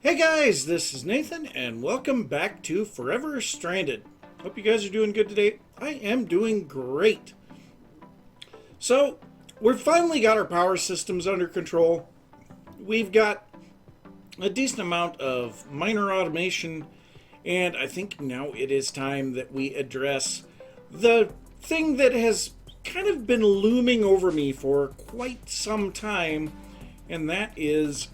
Hey guys, this is Nathan, and welcome back to Forever Stranded. Hope you guys are doing good today. I am doing great. So, we've finally got our power systems under control. We've got a decent amount of minor automation, and I think now it is time that we address the thing that has kind of been looming over me for quite some time, and that is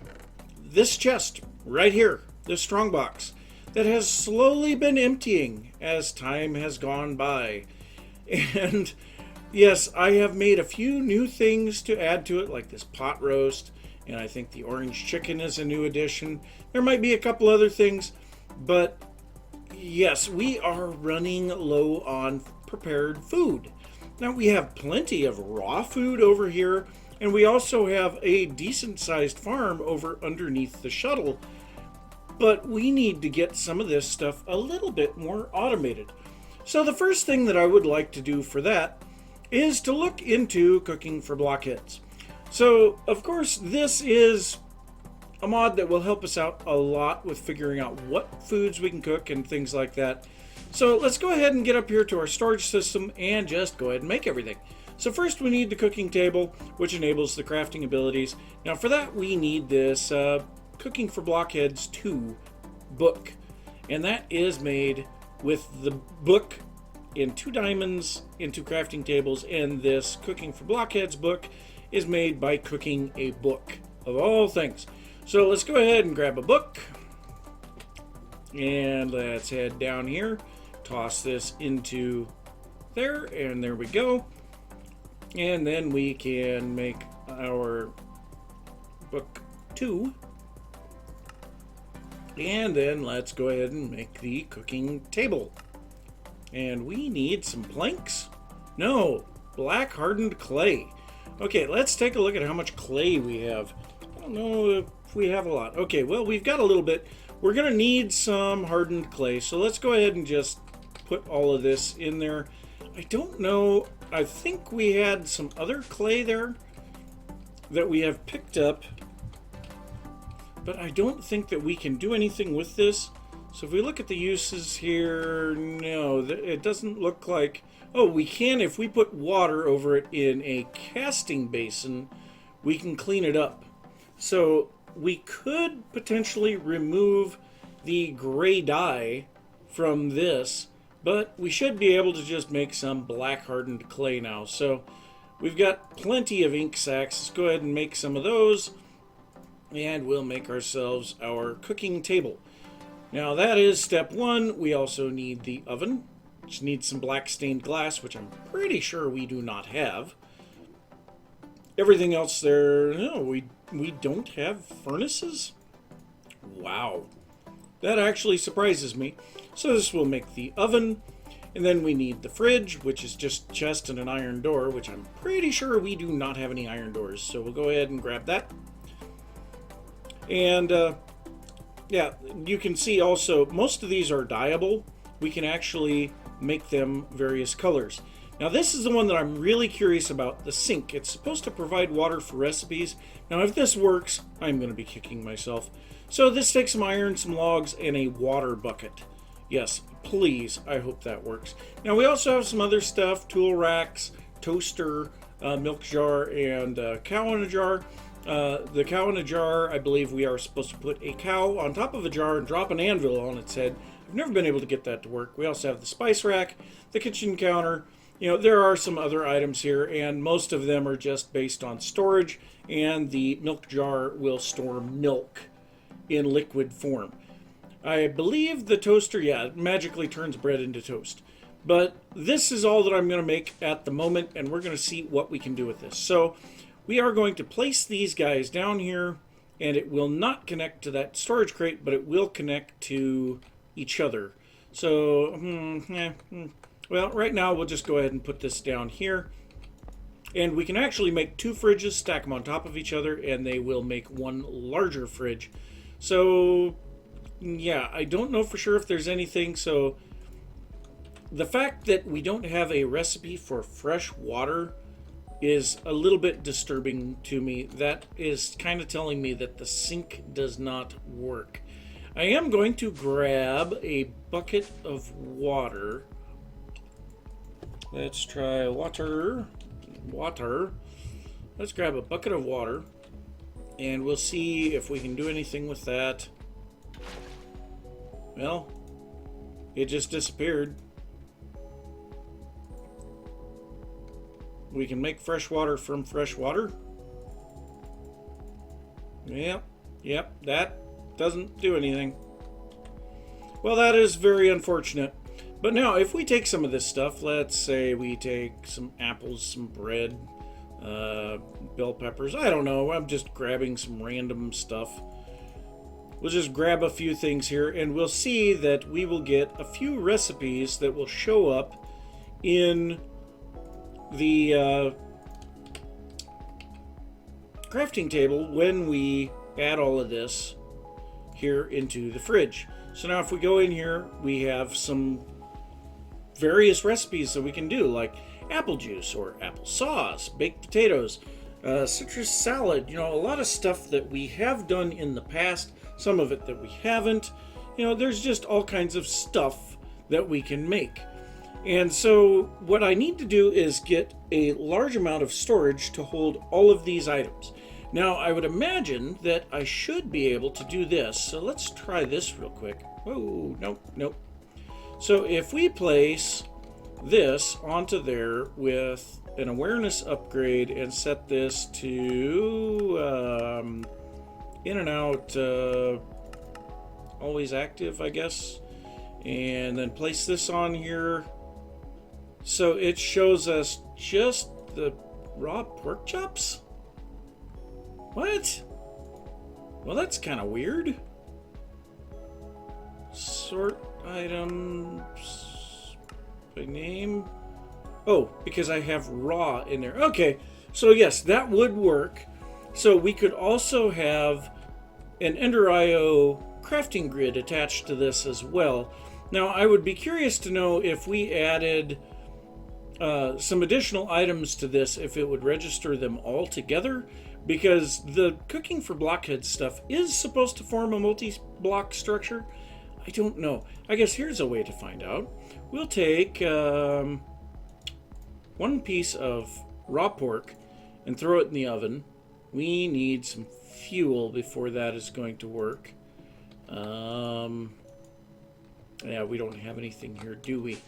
this chest right here, this strongbox, that has slowly been emptying as time has gone by. And yes, I have made a few new things to add to it, like this pot roast, and I think the orange chicken is a new addition. There might be a couple other things, but yes, we are running low on prepared food. Now, we have plenty of raw food over here, and we also have a decent sized farm over underneath the shuttle. But we need to get some of this stuff a little bit more automated. So the first thing that I would like to do for that is to look into cooking for Blockheads. So, of course, this is a mod that will help us out a lot with figuring out what foods we can cook and things like that. So let's go ahead and get up here to our storage system and just go ahead and make everything. So first we need the cooking table, which enables the crafting abilities. Now for that we need this Cooking for Blockheads 2 book. And that is made with the book in 2 diamonds into crafting tables, and this Cooking for Blockheads book is made by cooking a book of all things. So let's go ahead and grab a book, and let's head down here, toss this into there, and there we go. And then we can make our book 2. And then let's go ahead and make the cooking table. And we need some planks. No, black hardened clay. Okay, let's take a look at how much clay we have. I don't know if we have a lot. Okay, well, we've got a little bit. We're going to need some hardened clay. So let's go ahead and just put all of this in there. I don't know. I think we had some other clay there that we have picked up, but I don't think that we can do anything with this. So if we look at the uses here, no, it doesn't look like... Oh, we can, if we put water over it in a casting basin, we can clean it up. So we could potentially remove the gray dye from this, but we should be able to just make some black hardened clay now. So we've got plenty of ink sacks. Let's go ahead and make some of those, and we'll make ourselves our cooking table. Now that is step 1. We also need the oven, which needs some black stained glass, which I'm pretty sure we do not have. Everything else there, no, we don't have furnaces? Wow. That actually surprises me. So this will make the oven, and then we need the fridge, which is just chest and an iron door, which I'm pretty sure we do not have any iron doors. So we'll go ahead and grab that. And yeah, you can see also most of these are dyeable. We can actually make them various colors. Now this is the one that I'm really curious about, the sink. It's supposed to provide water for recipes. Now if this works, I'm going to be kicking myself. So this takes some iron, some logs, and a water bucket. Yes, please, I hope that works. Now we also have some other stuff, tool racks, toaster, milk jar, and cow in a jar. The cow in a jar, I believe we are supposed to put a cow on top of a jar and drop an anvil on its head. I've never been able to get that to work. We also have the spice rack, the kitchen counter. You know, there are some other items here, and most of them are just based on storage, and the milk jar will store milk in liquid form. I believe the toaster, yeah, magically turns bread into toast. But this is all that I'm going to make at the moment, and we're going to see what we can do with this. So we are going to place these guys down here, and it will not connect to that storage crate, but it will connect to each other. So, well, right now we'll just go ahead and put this down here. And we can actually make 2 fridges, stack them on top of each other, and they will make one larger fridge. So, yeah, I don't know for sure if there's anything. So, the fact that we don't have a recipe for fresh water is a little bit disturbing to me. That is kind of telling me that the sink does not work. I am going to grab a bucket of water. Let's try water. Let's grab a bucket of water, and we'll see if we can do anything with that. Well, it just disappeared. We can make fresh water from fresh water. Yep, that doesn't do anything. Well, that is very unfortunate. But now, if we take some of this stuff, let's say we take some apples, some bread, bell peppers, I don't know, I'm just grabbing some random stuff. We'll just grab a few things here, and we'll see that we will get a few recipes that will show up in the crafting table when we add all of this here into the fridge. So now if we go in here, we have some various recipes that we can do, like apple juice or apple sauce, baked potatoes, citrus salad, a lot of stuff that we have done in the past, some of it that we haven't. There's just all kinds of stuff that we can make. And so what I need to do is get a large amount of storage to hold all of these items. Now, I would imagine that I should be able to do this. So let's try this real quick. Whoa, nope. So if we place this onto there with an awareness upgrade and set this to in and out, always active, I guess, and then place this on here. So it shows us just the raw pork chops? What? Well, that's kind of weird. Sort items by name. Oh, because I have raw in there. Okay, so yes, that would work. So we could also have an Ender IO crafting grid attached to this as well. Now, I would be curious to know if we added some additional items to this, if it would register them all together, because the cooking for Blockheads stuff is supposed to form a multi-block structure. I don't know. I guess here's a way to find out. We'll take one piece of raw pork and throw it in the oven. We need some fuel before that is going to work. Yeah, we don't have anything here, do we?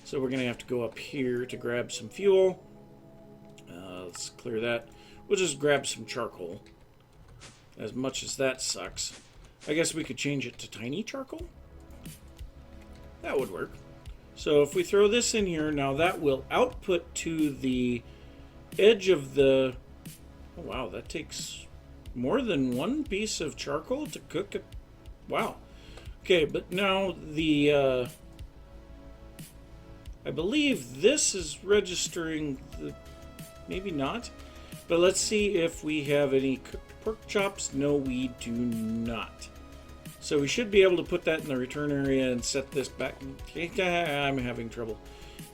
So we're going to have to go up here to grab some fuel. Let's clear that. We'll just grab some charcoal. As much as that sucks. I guess we could change it to tiny charcoal. That would work. So if we throw this in here, now that will output to the edge of the... Oh, wow, that takes more than one piece of charcoal to cook it. Wow. Okay, but now the... I believe this is registering the... Maybe not. But let's see if we have any cooked pork chops. No, we do not. So we should be able to put that in the return area and set this back. I'm having trouble.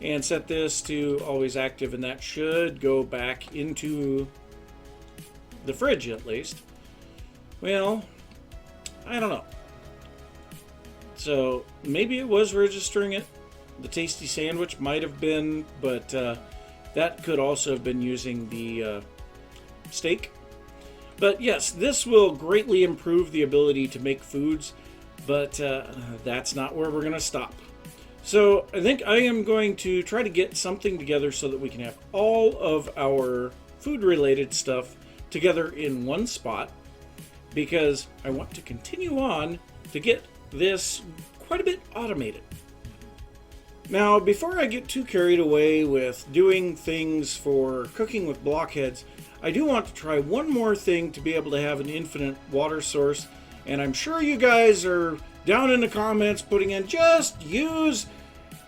And set this to always active, and that should go back into the fridge at least. Well, I don't know. So maybe it was registering it. The tasty sandwich might have been, but that could also have been using the steak. But yes, this will greatly improve the ability to make foods, but that's not where we're going to stop. So I think I am going to try to get something together so that we can have all of our food-related stuff together in one spot, because I want to continue on to get this quite a bit automated. Now, before I get too carried away with doing things for cooking with Blockheads, I do want to try one more thing to be able to have an infinite water source, and I'm sure you guys are down in the comments putting in, just use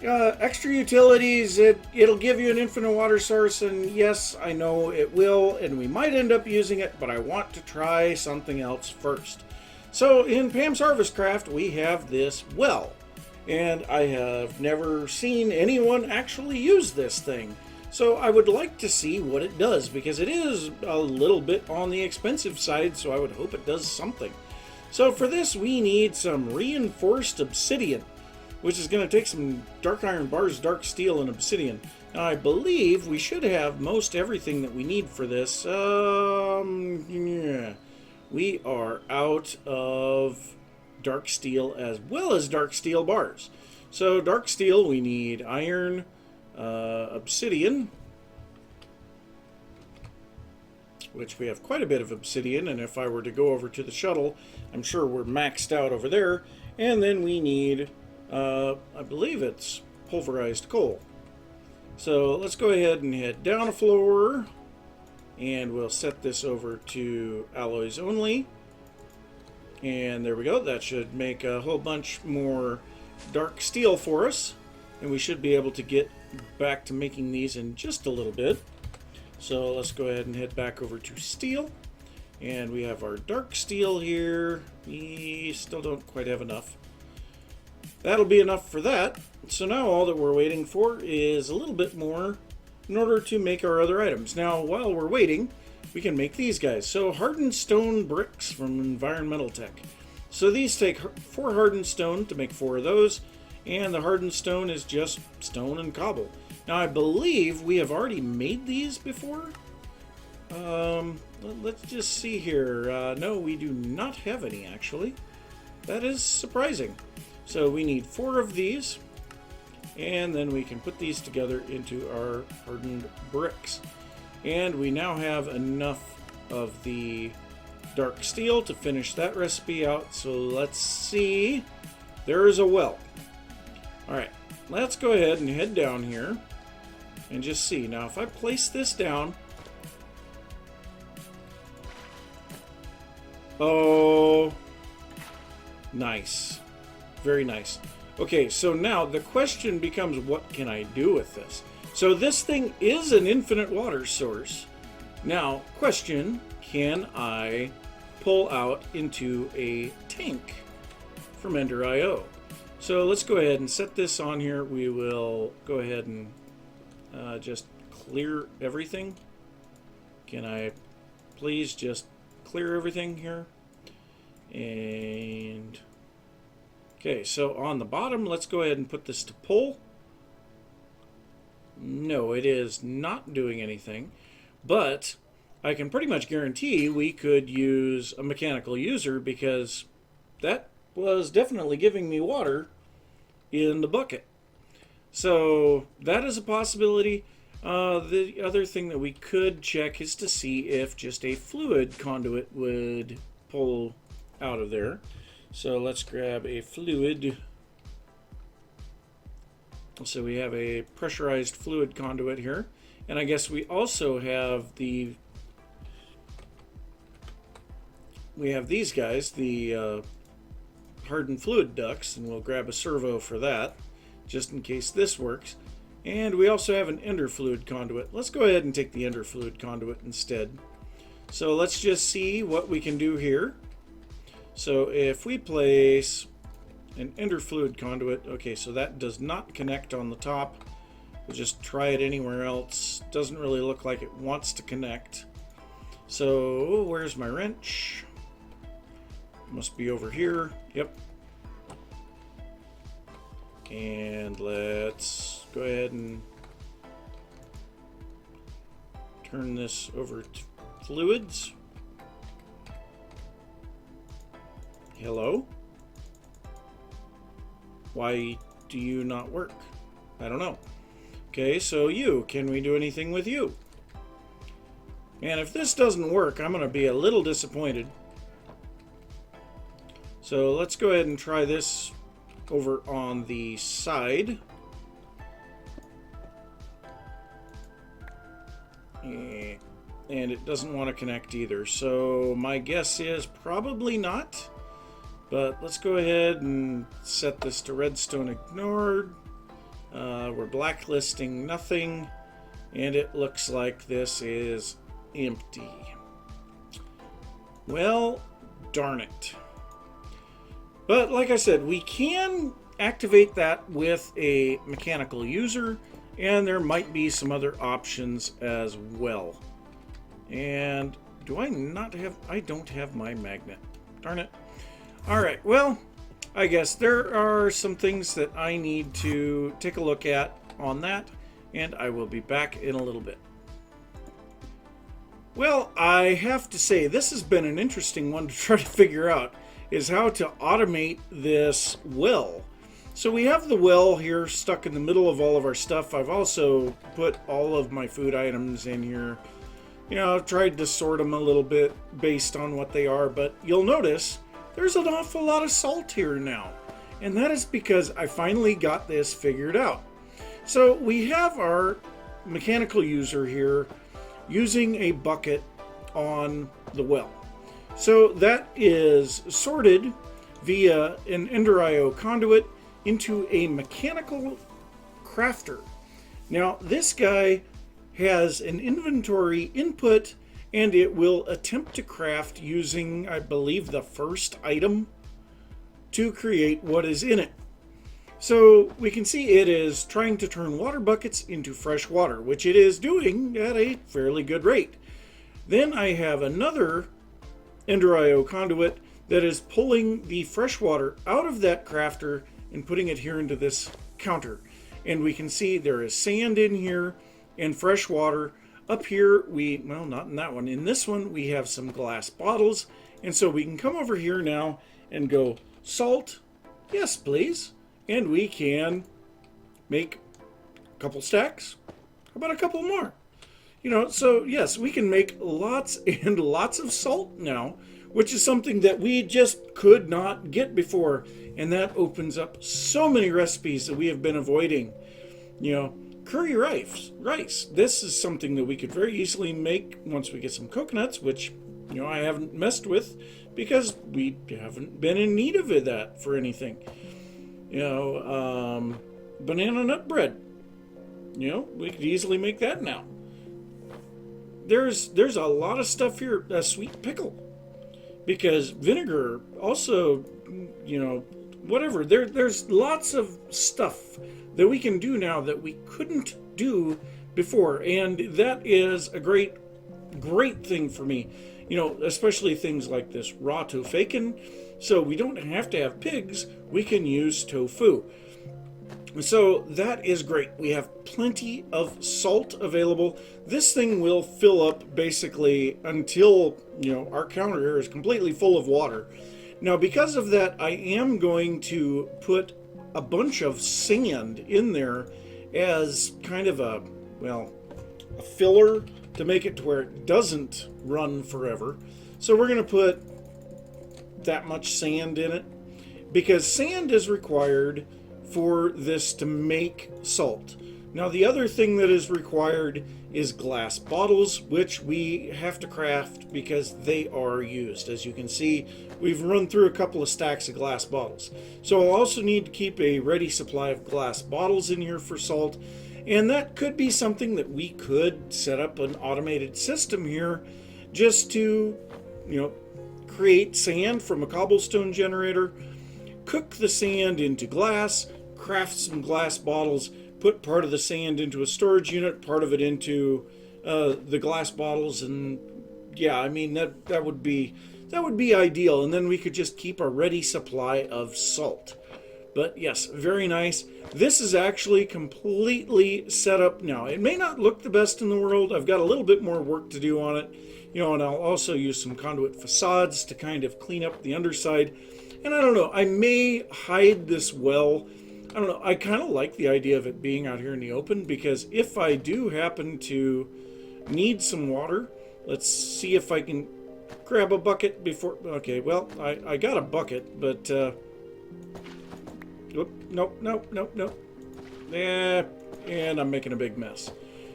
extra utilities, it'll give you an infinite water source, and yes, I know it will, and we might end up using it, but I want to try something else first. So in Pam's Harvest Craft, we have this well, and I have never seen anyone actually use this thing. So I would like to see what it does, because it is a little bit on the expensive side, so I would hope it does something. So for this, we need some reinforced obsidian, which is going to take some dark iron bars, dark steel, and obsidian. Now, I believe we should have most everything that we need for this. Yeah. We are out of dark steel as well as dark steel bars. So dark steel, we need iron, obsidian, which we have quite a bit of obsidian, and if I were to go over to the shuttle, I'm sure we're maxed out over there. And then we need, I believe it's pulverized coal. So let's go ahead and head down a floor, and we'll set this over to alloys only. And there we go. That should make a whole bunch more dark steel for us, and we should be able to get back to making these in just a little bit. So let's go ahead and head back over to steel, and we have our dark steel here. We still don't quite have enough. That'll be enough for that. So now all that we're waiting for is a little bit more in order to make our other items. Now while we're waiting, we can make these guys. So hardened stone bricks from Environmental Tech. So these take 4 hardened stone to make 4 of those, and the hardened stone is just stone and cobble. Now I believe we have already made these before. Let's just see here. No, we do not have any actually. That is surprising. So we need 4 of these, and then we can put these together into our hardened bricks. And we now have enough of the dark steel to finish that recipe out. So let's see. There is a well. Alright, let's go ahead and head down here and just see. Now if I place this down, oh, nice. Very nice. Okay, so now the question becomes, what can I do with this? So this thing is an infinite water source. Now, question, can I pull out into a tank from Ender.io? So let's go ahead and set this on here. We will go ahead and just clear everything. Can I please just clear everything here? And okay, so on the bottom, let's go ahead and put this to pull. No, it is not doing anything, but I can pretty much guarantee we could use a mechanical user, because that was definitely giving me water in the bucket. So that is a possibility. The other thing that we could check is to see if just a fluid conduit would pull out of there. So let's grab a fluid. So we have a pressurized fluid conduit here. And I guess we also have the... we have these guys, the hardened fluid ducts, and we'll grab a servo for that, just in case this works. And we also have an ender fluid conduit. Let's go ahead and take the ender fluid conduit instead. So let's just see what we can do here. So if we place an ender fluid conduit, okay, so that does not connect on the top. We'll just try it anywhere else. Doesn't really look like it wants to connect. So where's my wrench? Must be over here. Yep. And let's go ahead and turn this over to fluids. Hello? Why do you not work? I don't know. Okay, so you, can we do anything with you? And if this doesn't work, I'm going to be a little disappointed. So let's go ahead and try this over on the side. And it doesn't want to connect either. So my guess is probably not. But let's go ahead and set this to redstone ignored. We're blacklisting nothing. And it looks like this is empty. Well, darn it. But like I said, we can activate that with a mechanical user, and there might be some other options as well. And do I not have... I don't have my magnet. Darn it. Alright, well, I guess there are some things that I need to take a look at on that, and I will be back in a little bit. Well, I have to say, this has been an interesting one to try to figure out, is how to automate this well. So we have the well here stuck in the middle of all of our stuff. I've also put all of my food items in here. You know, I've tried to sort them a little bit based on what they are, but you'll notice there's an awful lot of salt here now. And that is because I finally got this figured out. So we have our mechanical user here using a bucket on the well. So that is sorted via an EnderIO conduit into a mechanical crafter. Now this guy has an inventory input, and it will attempt to craft using, I believe, the first item to create what is in it. So we can see it is trying to turn water buckets into fresh water, which it is doing at a fairly good rate. Then I have another EnderIO conduit that is pulling the fresh water out of that crafter and putting it here into this counter. And we can see there is sand in here and fresh water. Up here, well, not in that one. In this one, we have some glass bottles. And so we can come over here now and go, salt, yes, please. And we can make a couple stacks. How about a couple more? You know, so yes, we can make lots and lots of salt now, which is something that we just could not get before. And that opens up so many recipes that we have been avoiding. You know, curry rice. This is something that we could very easily make once we get some coconuts, which, you know, I haven't messed with because we haven't been in need of that for anything. You know, banana nut bread. You know, we could easily make that now. There's a lot of stuff here. A sweet pickle, because vinegar also, you know, whatever. There's lots of stuff that we can do now that we couldn't do before, and that is a great thing for me. You know, especially things like this raw tofaken. So we don't have to have pigs, we can use tofu. So that is great. We have plenty of salt available. This thing will fill up basically until, you know, our counter here is completely full of water. Now, because of that, I am going to put a bunch of sand in there as kind of a filler to make it to where it doesn't run forever. So we're going to put that much sand in it, because sand is required for this to make salt. Now the other thing that is required is glass bottles, which we have to craft because they are used. As you can see, we've run through a couple of stacks of glass bottles. So I'll also need to keep a ready supply of glass bottles in here for salt, and that could be something that we could set up an automated system here just to, you know, create sand from a cobblestone generator, cook the sand into glass, craft some glass bottles, put part of the sand into a storage unit, part of it into the glass bottles, and yeah, I mean that would be ideal, and then we could just keep a ready supply of salt. But yes, very nice. This is actually completely set up now. It may not look the best in the world. I've got a little bit more work to do on it. You know, and I'll also use some conduit facades to kind of clean up the underside. And I don't know, I may hide this well. I don't know, I kind of like the idea of it being out here in the open, because if I do happen to need some water, let's see if I can grab a bucket before... Okay, well, I got a bucket, but... Nope. Yeah, and I'm making a big mess.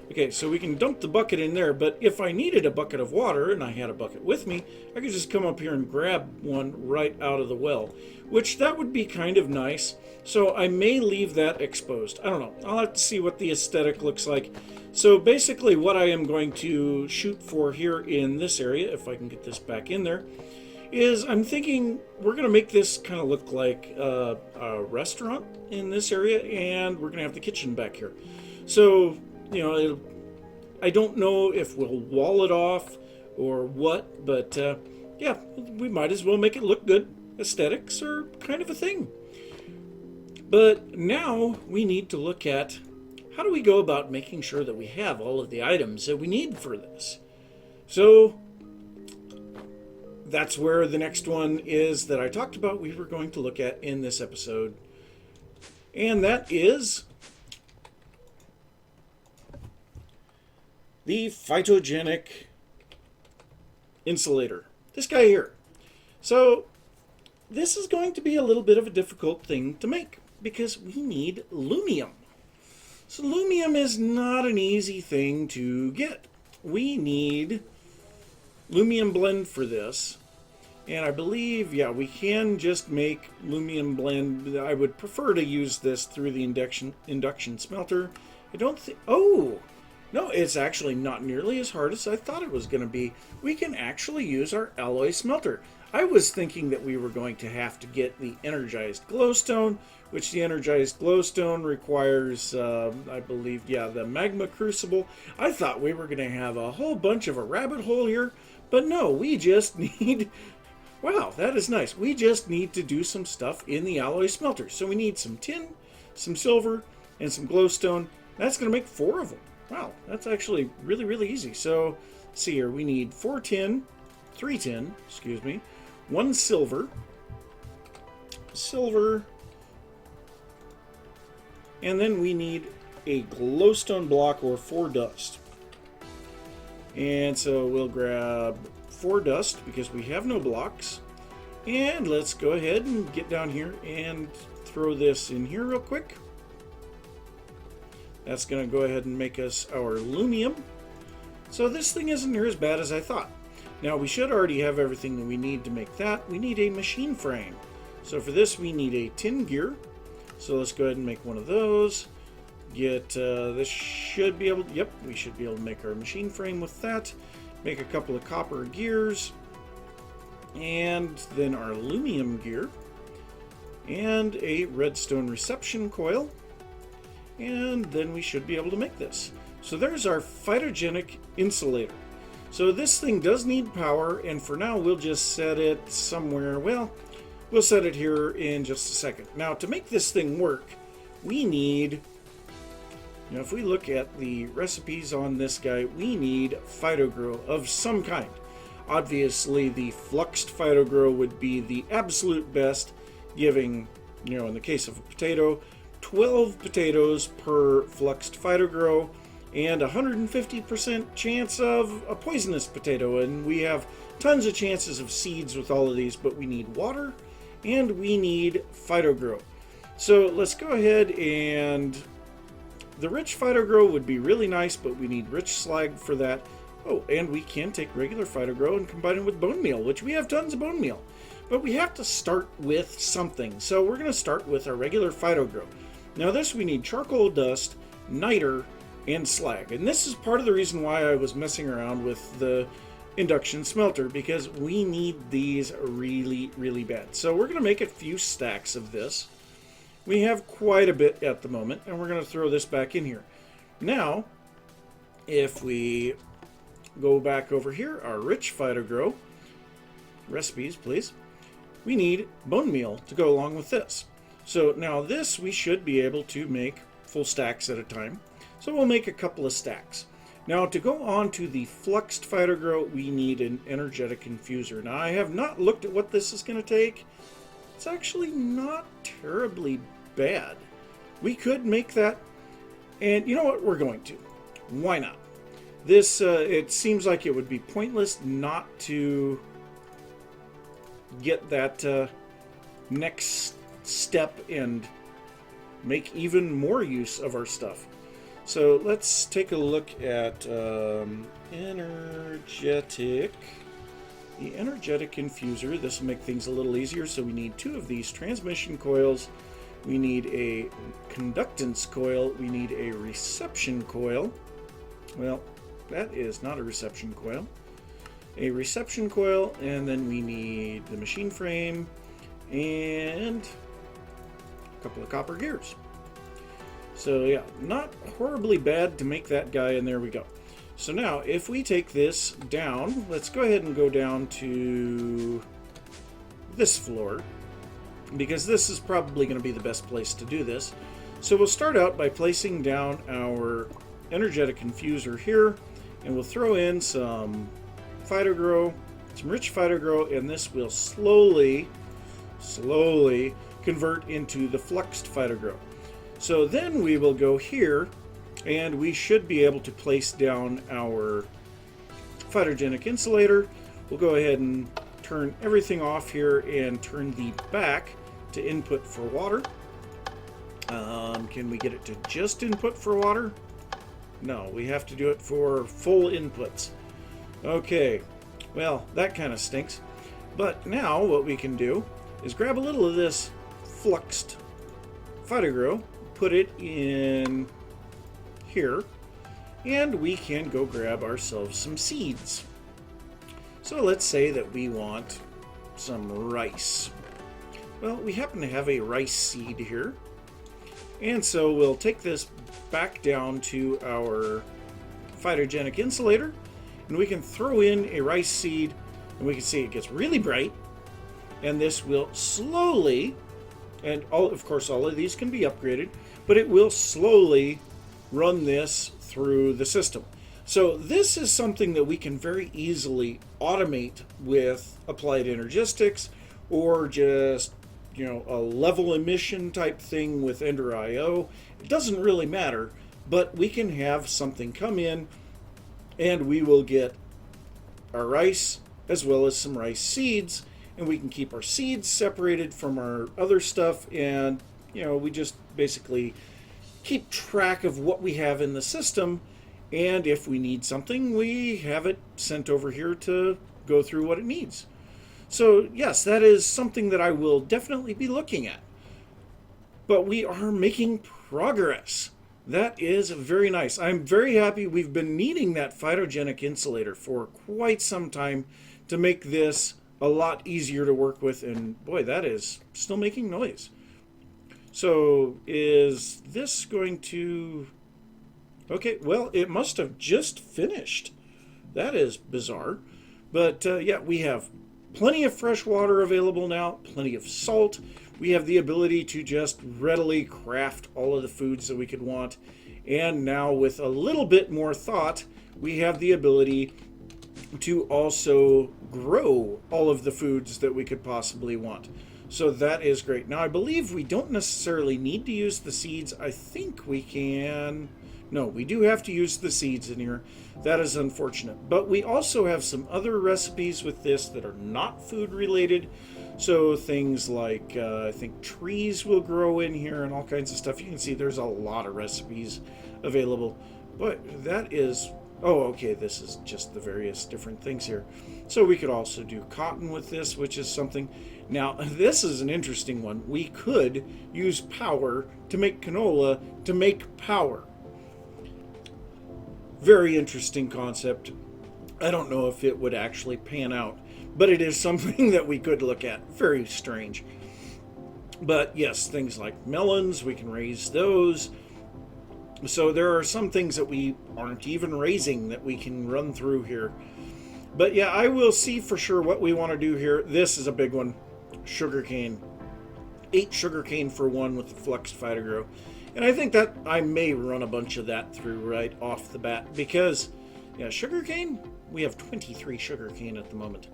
Okay, so we can dump the bucket in there, but if I needed a bucket of water, and I had a bucket with me, I could just come up here and grab one right out of the well, which that would be kind of nice. So I may leave that exposed. I don't know. I'll have to see what the aesthetic looks like. So basically what I am going to shoot for here in this area, if I can get this back in there, is I'm thinking we're going to make this kind of look like a restaurant in this area, and we're going to have the kitchen back here. So, you know, I don't know if we'll wall it off or what, but yeah, we might as well make it look good. aesthetics are kind of a thing. But now we need to look at how do we go about making sure that we have all of the items that we need for this. So that's where the next one is that I talked about we were going to look at in this episode. And that is the Phytogenic insulator. This guy here. So this is going to be a little bit of a difficult thing to make because we need lumium. So lumium is not an easy thing to get. We need lumium blend for this. And I believe, yeah, we can just make lumium blend. I would prefer to use this through the induction smelter. I don't think, oh, no, it's actually not nearly as hard as I thought it was going to be. We can actually use our alloy smelter. I was thinking that we were going to have to get the energized glowstone, which the energized glowstone requires, I believe, yeah, the magma crucible. I thought we were going to have a whole bunch of a rabbit hole here, but no, we just need... Wow, that is nice. We just need to do some stuff in the alloy smelter. So we need some tin, some silver, and some glowstone. That's going to make 4 of them. Wow, that's actually really, really easy. So, let's see here. We need 3 tin, excuse me, 1 silver, and then we need a glowstone block or 4 dust. And so we'll grab 4 dust because we have no blocks. And let's go ahead and get down here and throw this in here real quick. That's going to go ahead and make us our lumium. So this thing isn't near as bad as I thought. Now we should already have everything that we need to make that. We need a machine frame. So for this we need a tin gear. So let's go ahead and make one of those. Get this should be able, yep, we should be able to make our machine frame with that. Make a couple of copper gears, and then our lumium gear, and a redstone reception coil, and then we should be able to make this. So there's our Phytogenic insulator. So this thing does need power, and for now we'll just set it somewhere. Well, we'll set it here in just a second. Now to make this thing work, we need... Now, if we look at the recipes on this guy, we need phytogrow of some kind. Obviously, the fluxed phytogrow would be the absolute best, giving, you know, in the case of a potato, 12 potatoes per fluxed phytogrow, and 150% chance of a poisonous potato. And we have tons of chances of seeds with all of these, but we need water, and we need phytogrow. So let's go ahead and... The rich phytogrow would be really nice, but we need rich slag for that. Oh, and we can take regular phytogrow and combine it with bone meal, which we have tons of bone meal. But we have to start with something. So we're going to start with our regular phytogrow. Now this we need charcoal dust, niter, and slag. And this is part of the reason why I was messing around with the induction smelter, because we need these really, really bad. So we're going to make a few stacks of this. We have quite a bit at the moment, and we're going to throw this back in here. Now, if we go back over here, our rich phytogrow, recipes please, we need bone meal to go along with this. So now this we should be able to make full stacks at a time. So we'll make a couple of stacks. Now to go on to the fluxed phytogrow, we need an energetic infuser. Now I have not looked at what this is going to take. It's actually not terribly bad. We could make that, and you know what, we're going to. Why not? This, it seems like it would be pointless not to get that next step and make even more use of our stuff. So let's take a look at energetic. The energetic infuser. This will make things a little easier. So we need 2 of these transmission coils. We need a conductance coil. We need a reception coil. Well, that is not a reception coil. A reception coil, and then we need the machine frame and a couple of copper gears. So yeah, not horribly bad to make that guy, and there we go. So now, if we take this down, let's go ahead and go down to this floor, because this is probably going to be the best place to do this. So we'll start out by placing down our energetic infuser here, and we'll throw in some phytogrow, some rich phytogrow, and this will slowly convert into the fluxed phytogrow. So then we will go here, and we should be able to place down our Phytogenic insulator. We'll go ahead and turn everything off here and turn the back to input for water. Can we get it to just input for water? No, we have to do it for full inputs. Okay, well, that kind of stinks. But now what we can do is grab a little of this fluxed phytogrow, put it in here, and we can go grab ourselves some seeds. So let's say that we want some rice. Well, we happen to have a rice seed here, and so we'll take this back down to our Phytogenic insulator, and we can throw in a rice seed, and we can see it gets really bright, and this will slowly, and of course all of these can be upgraded, but it will slowly run this through the system. So this is something that we can very easily automate with applied energistics, or just, you know, a level emission type thing with Ender IO. It doesn't really matter, but we can have something come in and we will get our rice as well as some rice seeds, and we can keep our seeds separated from our other stuff, and you know, we just basically keep track of what we have in the system, and if we need something, we have it sent over here to go through what it needs. So yes, that is something that I will definitely be looking at. But we are making progress. That is very nice. I'm very happy. We've been needing that Phytogenic insulator for quite some time to make this a lot easier to work with, and boy, that is still making noise. So is this going to... Okay, well, it must have just finished. That is bizarre. But yeah, we have plenty of fresh water available now, plenty of salt. We have the ability to just readily craft all of the foods that we could want. And now with a little bit more thought, we have the ability to also grow all of the foods that we could possibly want. So that is great. Now I believe we don't necessarily need to use the seeds. I think we can... No, we do have to use the seeds in here. That is unfortunate. But we also have some other recipes with this that are not food related. So things like, I think trees will grow in here and all kinds of stuff. You can see there's a lot of recipes available. But that is... Oh, okay, this is just the various different things here. So we could also do cotton with this, which is something... Now, this is an interesting one. We could use power to make canola to make power. Very interesting concept. I don't know if it would actually pan out, but it is something that we could look at. Very strange. But yes, things like melons, we can raise those. So there are some things that we aren't even raising that we can run through here. But yeah, I will see for sure what we want to do here. This is a big one. Sugarcane. 8 sugarcane for 1 with the Fluxed phytogrow. And I think that I may run a bunch of that through right off the bat, because yeah, sugarcane, we have 23 sugarcane at the moment.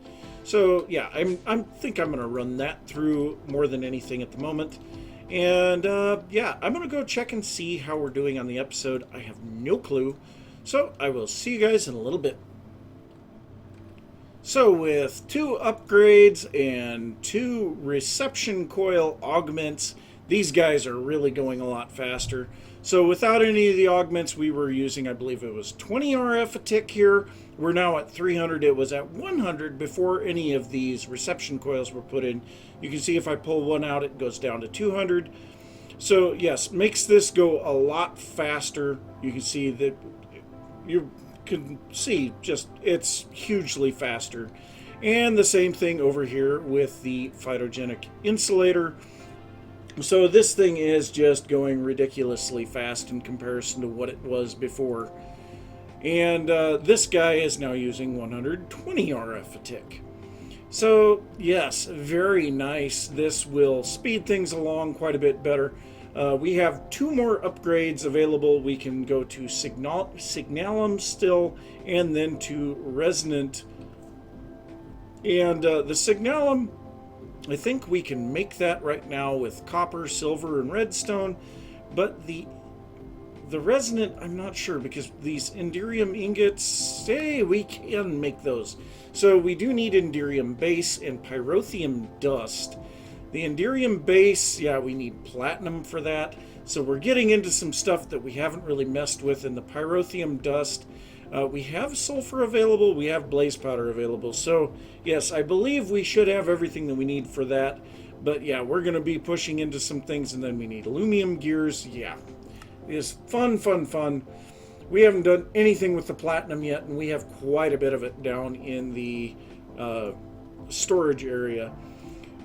So yeah, I think I'm going to run that through more than anything at the moment. And yeah, I'm going to go check and see how we're doing on the episode. I have no clue. So I will see you guys in a little bit. So with 2 upgrades and 2 reception coil augments, these guys are really going a lot faster. So without any of the augments, we were using, I believe it was 20 RF a tick here. We're now at 300. It was at 100 before any of these reception coils were put in. You can see if I pull one out, it goes down to 200. So yes, makes this go a lot faster. You can see that you can see just it's hugely faster. And the same thing over here with the Phytogenic insulator. So this thing is just going ridiculously fast in comparison to what it was before. And this guy is now using 120 RF a tick. So, yes, very nice. This will speed things along quite a bit better. We have 2 more upgrades available. We can go to Signalum still, and then to Resonant. And the Signalum, I think we can make that right now with copper, silver, and redstone. But the resonant, I'm not sure, because these Indirium ingots, hey, we can make those. So we do need Indirium base and Pyrotheum dust. The Indirium base, yeah, we need platinum for that. So we're getting into some stuff that we haven't really messed with in the Pyrotheum dust. We have sulfur available, we have blaze powder available. So yes, I believe we should have everything that we need for that. But yeah, we're going to be pushing into some things, and then we need aluminum gears. Yeah, it's fun, fun, fun. We haven't done anything with the platinum yet, and we have quite a bit of it down in the storage area.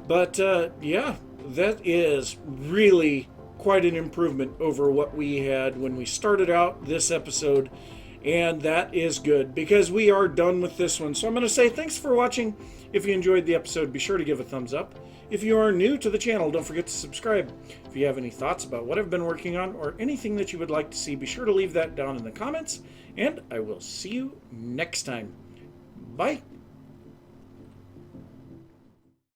But yeah, that is really quite an improvement over what we had when we started out this episode. And that is good, because we are done with this one. So I'm going to say thanks for watching. If you enjoyed the episode, be sure to give a thumbs up. If you are new to the channel, don't forget to subscribe. If you have any thoughts about what I've been working on, or anything that you would like to see, be sure to leave that down in the comments. And I will see you next time. Bye.